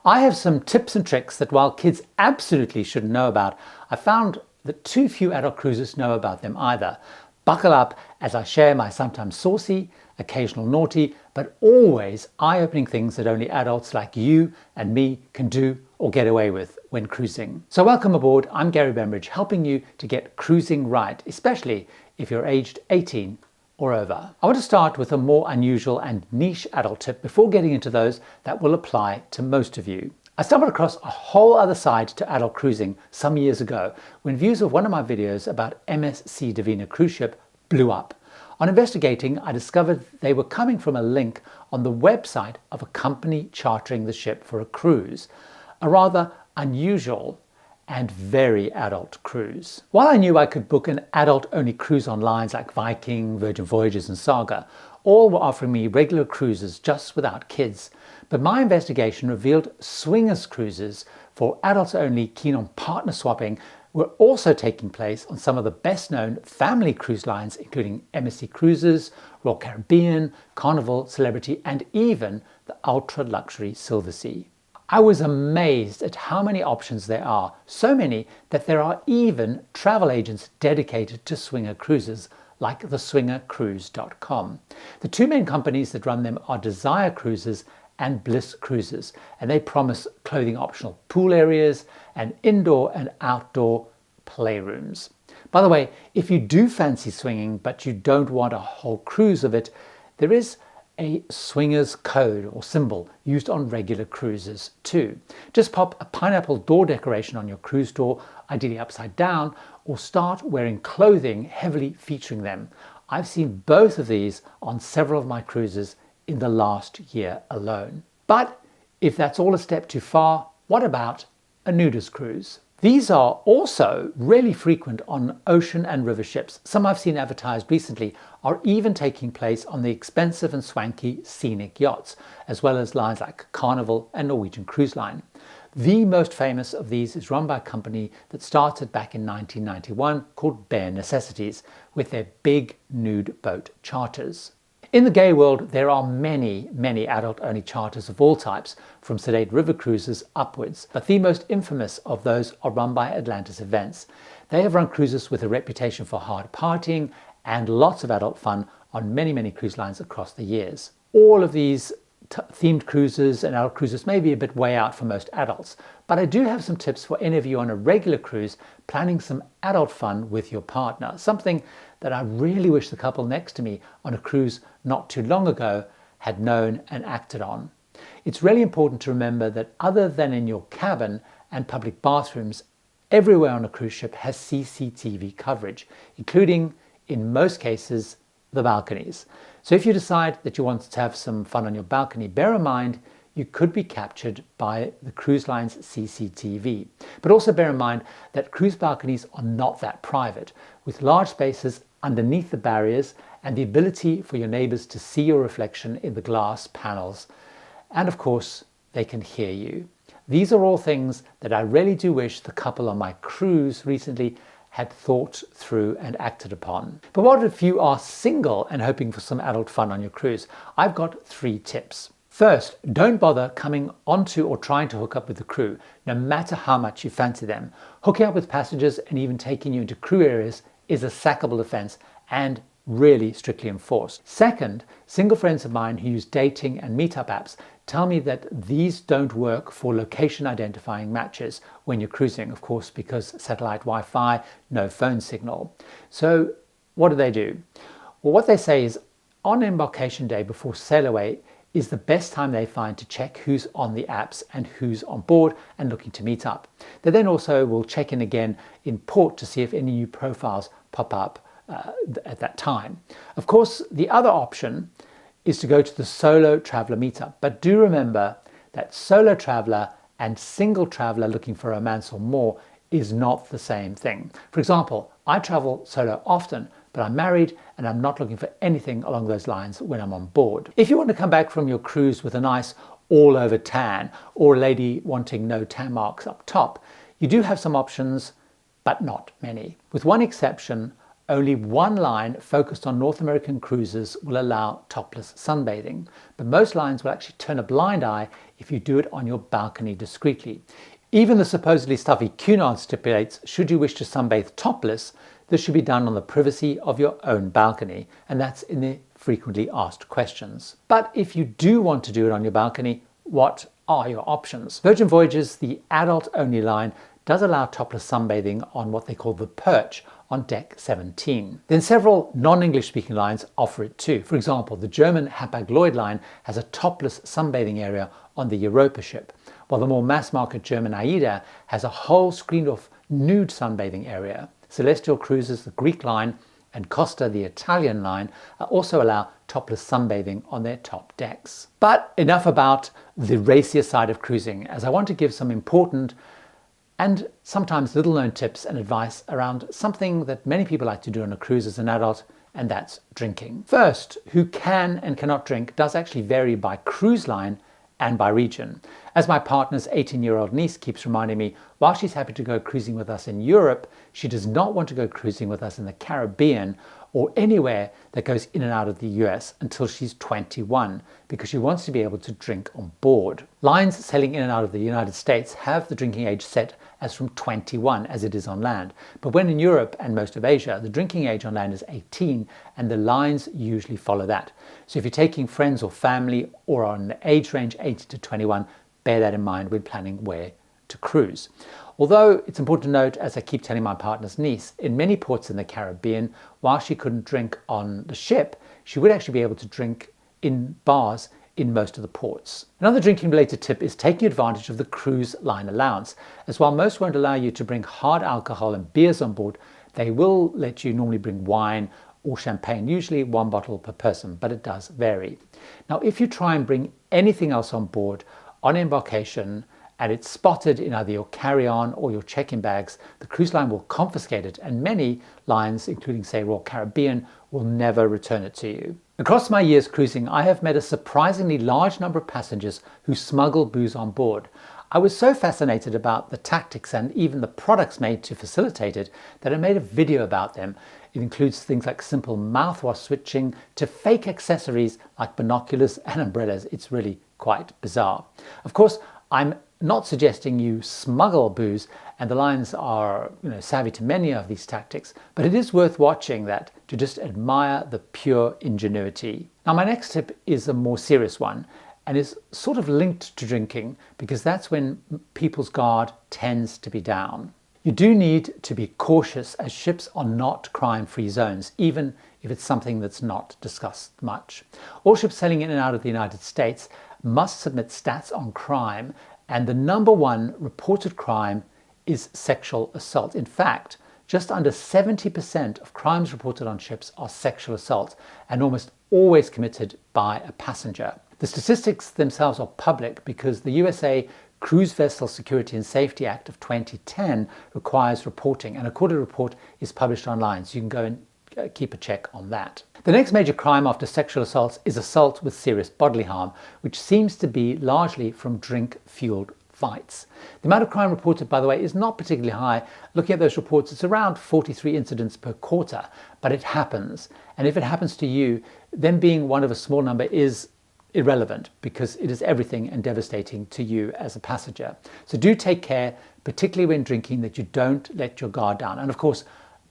I have some tips and tricks that while kids absolutely should know about, I found that too few adult cruisers know about them either. Buckle up as I share my sometimes saucy, occasional naughty, but always eye-opening things that only adults like you and me can do or get away with when cruising. So welcome aboard, I'm Gary Bembridge, helping you to get cruising right, especially if you're aged 18 or over. I want to start with a more unusual and niche adult tip before getting into those that will apply to most of you. I stumbled across a whole other side to adult cruising some years ago when views of one of my videos about MSC Divina cruise ship blew up. On investigating, I discovered they were coming from a link on the website of a company chartering the ship for a cruise, a rather unusual and very adult cruise. While I knew I could book an adult-only cruise on lines like Viking, Virgin Voyages and Saga, all were offering me regular cruises just without kids. But my investigation revealed swingers cruises for adults only keen on partner swapping were also taking place on some of the best-known family cruise lines, including MSC Cruises, Royal Caribbean, Carnival, Celebrity, and even the ultra-luxury Silversea. I was amazed at how many options there are, so many that there are even travel agents dedicated to swinger cruises, like theswingercruise.com. The two main companies that run them are Desire Cruises and Bliss Cruises, and they promise clothing optional pool areas and indoor and outdoor playrooms. By the way, if you do fancy swinging but you don't want a whole cruise of it, there is a swingers code or symbol used on regular cruises too. Just pop a pineapple door decoration on your cruise door, ideally upside down, or start wearing clothing heavily featuring them. I've seen both of these on several of my cruises in the last year alone. But if that's all a step too far, what about a nudist cruise? These are also really frequent on ocean and river ships. Some I've seen advertised recently are even taking place on the expensive and swanky scenic yachts, as well as lines like Carnival and Norwegian Cruise Line. The most famous of these is run by a company that started back in 1991 called Bare Necessities, with their big nude boat charters. In the gay world, there are many adult-only charters of all types, from sedate river cruises upwards, but the most infamous of those are run by Atlantis Events. They have run cruises with a reputation for hard partying and lots of adult fun on many cruise lines across the years. All of these themed cruises and adult cruises may be a bit way out for most adults, but I do have some tips for any of you on a regular cruise planning some adult fun with your partner, something that I really wish the couple next to me on a cruise not too long ago had known and acted on. It's really important to remember that other than in your cabin and public bathrooms, everywhere on a cruise ship has CCTV coverage, including, in most cases, the balconies. So if you decide that you want to have some fun on your balcony, bear in mind you could be captured by the cruise line's CCTV. But also bear in mind that cruise balconies are not that private, with large spaces underneath the barriers and the ability for your neighbors to see your reflection in the glass panels. And of course, they can hear you. These are all things that I really do wish the couple on my cruise recently had thought through and acted upon. But what if you are single and hoping for some adult fun on your cruise? I've got 3 tips. First, don't bother coming onto or trying to hook up with the crew, no matter how much you fancy them. Hooking up with passengers and even taking you into crew areas is a sackable offense and really strictly enforced. Second, single friends of mine who use dating and meetup apps tell me that these don't work for location identifying matches when you're cruising, of course, because satellite Wi-Fi, no phone signal. So what do? Well, what they say is on embarkation day before sail away is the best time they find to check who's on the apps and who's on board and looking to meet up. They then also will check in again in port to see if any new profiles pop up at that time. Of course, the other option is to go to the solo traveler meetup, but do remember that solo traveler and single traveler looking for romance or more is not the same thing. For example, I travel solo often, but I'm married and I'm not looking for anything along those lines when I'm on board. If you want to come back from your cruise with a nice all-over tan or a lady wanting no tan marks up top, you do have some options, but not many. With one exception, only one line focused on North American cruises will allow topless sunbathing, but most lines will actually turn a blind eye if you do it on your balcony discreetly. Even the supposedly stuffy Cunard stipulates, should you wish to sunbathe topless, this should be done on the privacy of your own balcony, and that's in the frequently asked questions. But if you do want to do it on your balcony, what are your options? Virgin Voyages, the adult-only line, does allow topless sunbathing on what they call the perch on deck 17. Then several non-English speaking lines offer it too. For example, the German Hapag-Lloyd line has a topless sunbathing area on the Europa ship, while the more mass-market German AIDA has a whole screened-off nude sunbathing area. Celestial Cruises, the Greek line, and Costa, the Italian line, also allow topless sunbathing on their top decks. But enough about the racier side of cruising, as I want to give some important and sometimes little-known tips and advice around something that many people like to do on a cruise as an adult, and that's drinking. First, who can and cannot drink does actually vary by cruise line and by region. As my partner's 18-year-old niece keeps reminding me, while she's happy to go cruising with us in Europe, she does not want to go cruising with us in the Caribbean or anywhere that goes in and out of the US until she's 21, because she wants to be able to drink on board. Lines sailing in and out of the United States have the drinking age set as from 21 as it is on land. But when in Europe and most of Asia, the drinking age on land is 18 and the lines usually follow that. So if you're taking friends or family or on the age range 18 to 21, bear that in mind when planning where to cruise. Although it's important to note, as I keep telling my partner's niece, in many ports in the Caribbean, while she couldn't drink on the ship, she would actually be able to drink in bars in most of the ports. Another drinking related tip is taking advantage of the cruise line allowance, as while most won't allow you to bring hard alcohol and beers on board, they will let you normally bring wine or champagne, usually one bottle per person, but it does vary. Now, if you try and bring anything else on board on embarkation, and it's spotted in either your carry-on or your check-in bags, the cruise line will confiscate it, and many lines, including say Royal Caribbean, will never return it to you. Across my years cruising, I have met a surprisingly large number of passengers who smuggle booze on board. I was so fascinated about the tactics and even the products made to facilitate it that I made a video about them. It includes things like simple mouthwash switching to fake accessories like binoculars and umbrellas. It's really quite bizarre. Of course, I'm not suggesting you smuggle booze, and the lines are savvy to many of these tactics, but it is worth watching that to just admire the pure ingenuity. Now, my next tip is a more serious one and is sort of linked to drinking, because that's when people's guard tends to be down. You do need to be cautious, as ships are not crime-free zones, even if it's something that's not discussed much. All ships sailing in and out of the United States must submit stats on crime, and the #1 reported crime is sexual assault. In fact, just under 70% of crimes reported on ships are sexual assault, and almost always committed by a passenger. The statistics themselves are public because the USA Cruise Vessel Security and Safety Act of 2010 requires reporting, and a quarterly report is published online, so you can go and keep a check on that. The next major crime after sexual assaults is assault with serious bodily harm, which seems to be largely from drink-fueled fights. The amount of crime reported, by the way, is not particularly high. Looking at those reports, it's around 43 incidents per quarter, but it happens. And if it happens to you, then being one of a small number is irrelevant, because it is everything and devastating to you as a passenger. So do take care, particularly when drinking, that you don't let your guard down. And of course,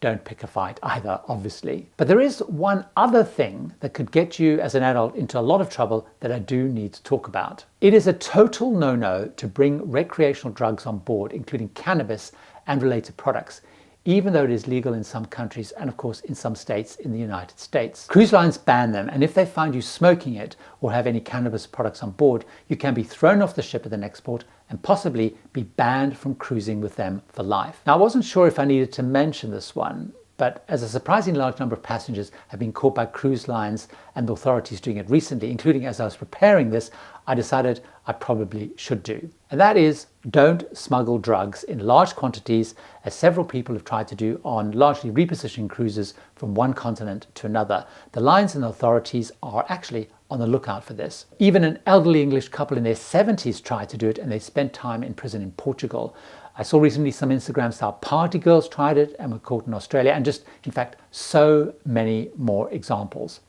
don't pick a fight either, obviously. But there is one other thing that could get you as an adult into a lot of trouble that I do need to talk about. It is a total no-no to bring recreational drugs on board, including cannabis and related products, even though it is legal in some countries and of course in some states in the United States. Cruise lines ban them, and if they find you smoking it or have any cannabis products on board, you can be thrown off the ship at the next port and possibly be banned from cruising with them for life. Now, I wasn't sure if I needed to mention this one, but as a surprisingly large number of passengers have been caught by cruise lines and the authorities doing it recently, including as I was preparing this, I decided I probably should do. And that is, don't smuggle drugs in large quantities, as several people have tried to do on largely repositioning cruises from one continent to another. The lines and authorities are actually on the lookout for this. Even an elderly English couple in their 70s tried to do it, and they spent time in prison in Portugal. I saw recently some Instagrams how party girls tried it and were caught in Australia, and just, in fact, so many more examples.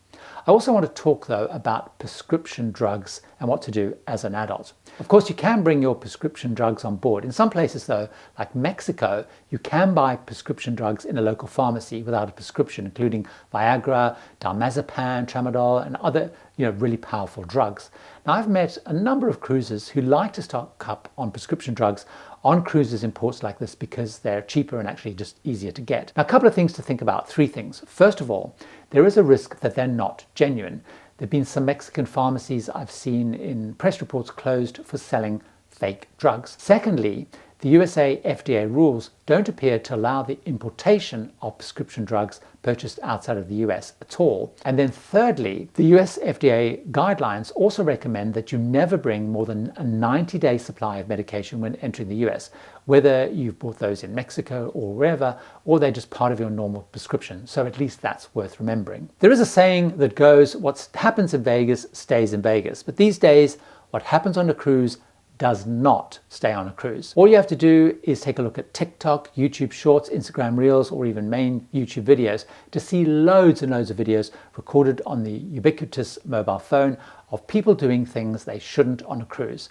I also want to talk, though, about prescription drugs and what to do as an adult. Of course, you can bring your prescription drugs on board. In some places, though, like Mexico, you can buy prescription drugs in a local pharmacy without a prescription, including Viagra, diazepam, tramadol, and other really powerful drugs. Now, I've met a number of cruisers who like to stock up on prescription drugs on cruises in ports like this because they're cheaper and actually just easier to get. Now, a couple of things to think about, 3 things. First of all, there is a risk that they're not genuine. There have been some Mexican pharmacies I've seen in press reports closed for selling fake drugs. Secondly, the USA FDA rules don't appear to allow the importation of prescription drugs purchased outside of the US at all. And then thirdly, the US FDA guidelines also recommend that you never bring more than a 90-day supply of medication when entering the US, whether you've bought those in Mexico or wherever, or they're just part of your normal prescription. So at least that's worth remembering. There is a saying that goes, what happens in Vegas stays in Vegas. But these days, what happens on a cruise does not stay on a cruise. All you have to do is take a look at TikTok, YouTube Shorts, Instagram Reels, or even main YouTube videos to see loads and loads of videos recorded on the ubiquitous mobile phone of people doing things they shouldn't on a cruise.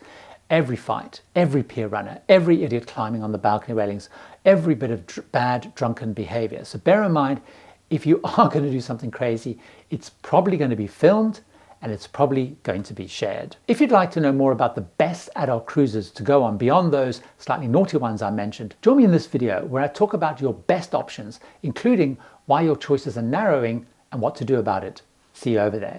Every fight, every pier runner, every idiot climbing on the balcony railings, every bit of bad drunken behavior. So bear in mind, if you are going to do something crazy, it's probably going to be filmed and it's probably going to be shared. If you'd like to know more about the best adult cruises to go on beyond those slightly naughty ones I mentioned, join me in this video where I talk about your best options, including why your choices are narrowing and what to do about it. See you over there.